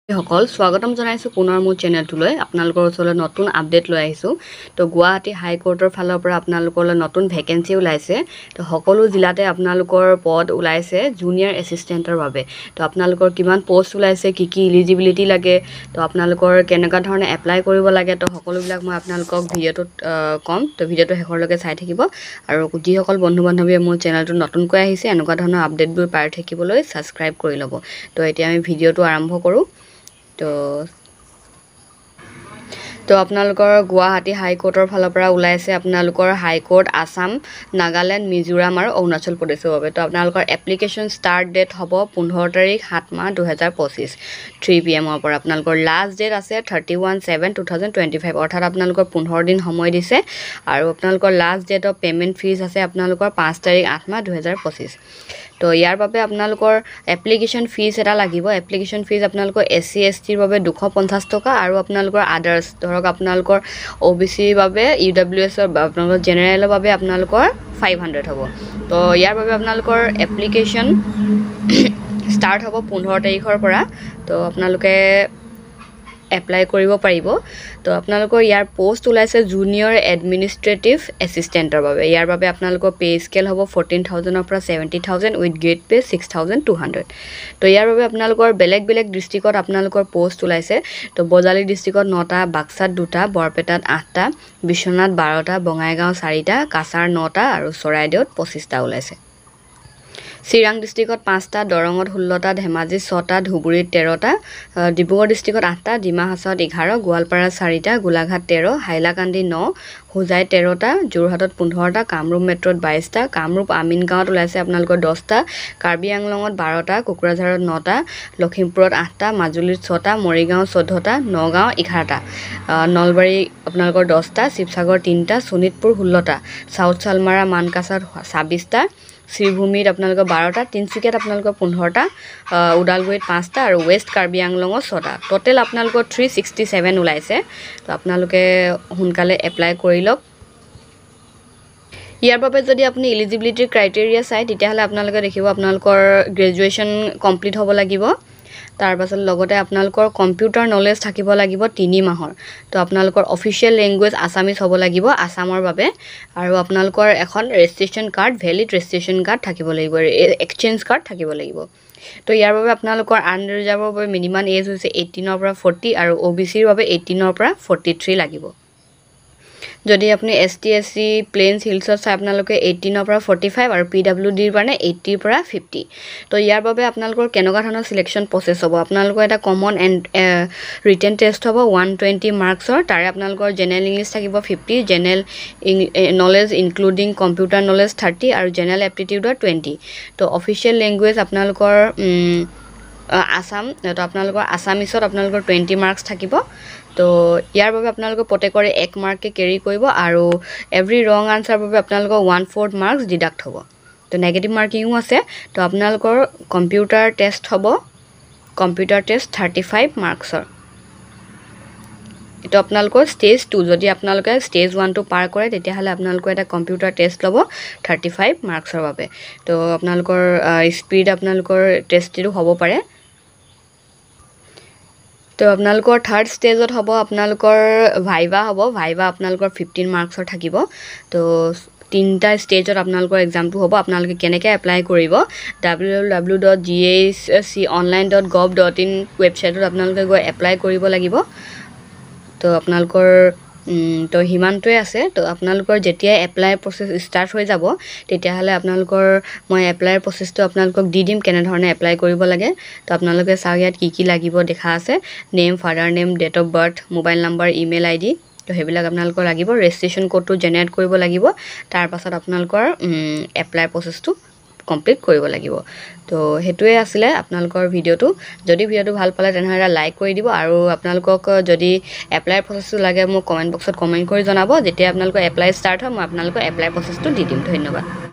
সকল স্বাগতম জনাইছো পুনৰ মোৰ চেনেলটোলৈ আপোনালোকৰ ওচৰলৈ নতুন আপডেট লৈ আহিছো তো গুৱাহাটী হাইকোৰ্টৰ ফালৰ পৰা আপোনালোকলৈ নতুন ভেকেন্সি ওলাইছে তো সকলো জিলাতে আপোনালোকৰ পদ ওলাইছে জুনিয়ৰ এসিস্টেন্টৰ বাবে তো আপোনালোকৰ কিমান পোষ্ট ওলাইছে কি এলিজিবিলিটি লাগে তো আপোনালোকৰ কেনেকা ধৰণে এপ্লাই কৰিব লাগে তো সকলোবিলাক মই আপোনালোকক ভিডিঅ'টোত কম তো ভিডিঅ'টো শেষৰলৈকে চাই থাকিব আৰু যিসকল বন্ধু বান্ধৱীয়ে মোৰ চেনেলটো নতুনকৈ আহিছে এনেকুৱা ধৰণৰ আপডেটবোৰ পাই থাকিবলৈ সাবস্ক্ৰাইব কৰি ল'ব তো এতিয়া আমি ভিডিঅ'টো আৰম্ভ কৰোঁ তো আপোনালোকৰ গুৱাহাটী হাইকোৰ্টৰ ফালৰ পৰা ওলাইছে আপোনালোকৰ হাইকোৰ্ট আসাম নাগালেণ্ড মিজোৰাম আৰু অৰুণাচল প্ৰদেশৰ বাবে তো আপোনালোকৰ এপ্লিকেশ্যন ষ্টাৰ্ট ডেট হ'ব 15 তাৰিখ 7 মাহ 2025 3 PM ৰ পৰা আপোনালোকৰ লাষ্ট ডেট আছে 31/7/2025 অৰ্থাৎ আপোনালোকৰ 15 দিন সময় দিছে আৰু আপোনালোকৰ last date of payment fees আছে আপোনালোকৰ 5 তাৰিখ 8 মাহ 2025 তো ইয়াৰ বাবে আপোনালোকৰ এপ্লিকেশ্যন ফিজ এটা লাগিব এপ্লিকেশ্যন ফিজ আপোনালোকৰ SC ST ৰ বাবে 250 টকা আৰু আপোনালোকৰ আদাৰ্স ধৰক আপোনালোকৰ OBC ৰ বাবে UWS ৰ আপোনালোকৰ জেনেৰেলৰ বাবে আপোনালোকৰ 500 হ'ব তো ইয়াৰ বাবে আপোনালোকৰ এপ্লিকেশ্যন ষ্টাৰ্ট হ'ব 15 তাৰিখৰ পৰা তো আপোনালোকে এপ্লাই কৰিব পাৰিব তো আপোনালোকৰ ইয়াৰ পোষ্ট ওলাইছে জুনিয়ৰ এডমিনিষ্ট্ৰেটিভ এসিস্টেন্টৰ বাবে ইয়াৰ বাবে আপোনালোকৰ পে স্কেল হ'ব 14000 ৰ পৰা 70000 উইথ গ্ৰেড পে 6200 তো ইয়াৰ বাবে আপোনালোকৰ বেলেগ ডিস্ট্ৰিক্টত আপোনালোকৰ পোষ্ট ওলাইছে তো বজালী ডিস্ট্ৰিক্টত 9টা বাক্সাত 2টা বৰপেটাত 8টা বিশ্বনাথ 12টা বঙাইগাঁও 4টা কাছাৰ 9টা আৰু চৰাইদেউত 25টা ওলাইছে চিৰাং ডিস্ট্ৰিক্টত 5টা দৰঙত 16টা ধেমাজি 6টা ধুবুৰীত 13টা ডিব্ৰুগড় ডিস্ট্ৰিক্টত 8টা ডিমা হাছাওত 11 গোৱালপাৰা 4টা গোলাঘাট 13 হাইলাকান্দি 9 হোজাই 13টা যোৰহাটত 15টা কামৰূপ মেট্ৰত 22টা কামৰূপ আমিনগাঁৱত ওলাইছে আপোনালোকৰ 10টা কাৰ্বি আংলঙত 12টা কোকৰাঝাৰত 9টা লখিমপুৰত 8টা মাজুলীত 6টা মৰিগাঁও 14টা নগাঁও 11টা নলবাৰী আপোনালোকৰ 10টা শিৱসাগৰ 3টা শোণিতপুৰ 16টা সাউথ চালমাৰা মানকাছাত 26টা শ্ৰীভূমিত আপোনালোকৰ 12টা তিনচুকীয়াত আপোনালোকৰ 15টা উদালগুৰিত 5টা আৰু ৱেষ্ট কাৰ্বি আংলঙত 6টা টোটেল আপোনালোকৰ 367 ওলাইছে তো আপোনালোকে সোনকালে এপ্লাই কৰি লওক ইয়াৰ বাবে যদি আপুনি এলিজিবিলিটি ক্ৰাইটেৰিয়া চাই তেতিয়াহলে আপোনালোকে দেখিব আপোনালোকৰ গ্ৰেজুৱেচন কমপ্লিট হ'ব লাগিব তাৰ পাছত লগতে আপোনালোকৰ কম্পিউটাৰ নলেজ থাকিব লাগিব 3 মাহৰ তো আপোনালোকৰ অফিচিয়েল ল্যাঙ্গুৱেজ আসামিজ হ'ব লাগিব আসামৰ বাবে আৰু আপোনালোকৰ এখন registration card valid registration card থাকিব লাগিব এক্সচেঞ্জ কাৰ্ড থাকিব লাগিব তো ইয়াৰ বাবে আপোনালোকৰ আনৰিজাৰ্ভৰ বাবে মিনিমাম এজ হৈছে 18 ৰ পৰা 40 আৰু OBC ৰ বাবে 18 ৰ পৰা 43 লাগিব যদি আপুনি ST SC প্লেইনছ হিলছত চাই আপোনালোকে 18 ৰ পৰা 45 আৰু PWD ৰ কাৰণে 80 ৰ পৰা 50 তো ইয়াৰ বাবে আপোনালোকৰ কেনেকুৱা ধৰণৰ সিলেকশন প্ৰসেস হ'ব আপোনালোকৰ এটা কমন এণ্ড ৰিটেন টেষ্ট হ'ব 120 মাৰ্কছৰ তাৰে আপোনালোকৰ জেনাৰেল ইংলিশ থাকিব 50 general knowledge including computer knowledge 30 আৰু জেনাৰেল এপ্টিটিউডৰ 20 তো অফিচিয়েল ল্যাঙ্গুৱেজ আপোনালোকৰ আসাম তো আপোনালোকৰ আসামিছত আপোনালোকৰ 20 মাৰ্কছ থাকিব তো ইয়াৰ বাবে আপোনালোকৰ প্ৰত্যেকৰে 1 মাৰ্ককে কেৰি কৰিব আৰু এভৰি ৰং আনসাৰ বাবে আপোনালোকৰ 1/4 মাৰ্কছ ডিডাক্ট হ'ব তো নেগেটিভ মাৰ্কিংও আছে তো আপোনালোকৰ কম্পিউটাৰ টেষ্ট হ'ব কম্পিউটাৰ টেষ্ট 35 মাৰ্কছৰ এটা আপোনালোকৰ ষ্টেজ 2 যদি আপোনালোকে ষ্টেজ 1 টো পাৰ কৰে তেতিয়াহলে আপোনালোকৰ এটা কম্পিউটাৰ টেষ্ট ল'ব 35 মাৰ্কছৰ বাবে তো আপোনালোকৰ স্পীড আপোনালোকৰ টেষ্টটো হ'ব পাৰে তো আপোনালোকৰ থাৰ্ড ষ্টেজত হ'ব আপোনালোকৰ ভাইভা হ'ব ভাইভা আপোনালোকৰ 15 মাৰ্কছৰ থাকিব তো তিনটা ষ্টেজত আপোনালোকৰ এক্সামটো হ'ব আপোনালোকে কেনেকৈ এপ্লাই কৰিব www.ghsconline.gov.in ৱেবছাইটত আপোনালোকে গৈ এপ্লাই কৰিব লাগিব তো আপোনালোকৰ তো হিমানটোৱে আছে তো আপোনালোকৰ যেতিয়া এপ্লাই প্ৰসেস ষ্টাৰ্ট হৈ যাব তেতিয়াহলে আপোনালোকৰ মই এপ্লাই প্ৰসেসটো আপোনালোকক দি দিম কেনে ধৰণে এপ্লাই কৰিব লাগে তো আপোনালোকে চাওক ইয়াত কি লাগিব দেখা আছে name father name date of birth mobile number email ID তো হেবিলাক আপোনালোকৰ লাগিব ৰেজিষ্ট্ৰেচন কোডটো জেনাৰেট কৰিব লাগিব তাৰ পাছত আপোনালোকৰ এপ্লাই প্ৰসেসটো কমপ্লিট কৰিব লাগিব তো হেতুৱে আছিল আপোনালোকৰ ভিডিওটো যদি ভিডিওটো ভাল পালে তেনেহলে লাইক কৰি দিব আৰু আপোনালোকক যদি এপ্লাই প্ৰসেসটো লাগে মোক কমেন্ট বক্সত কমেন্ট কৰি জনাব যেতিয়া আপোনালোকৰ এপ্লাই ষ্টাৰ্ট হয় মই আপোনালোকৰ এপ্লাই প্ৰসেসটো দি দিম ধন্যবাদ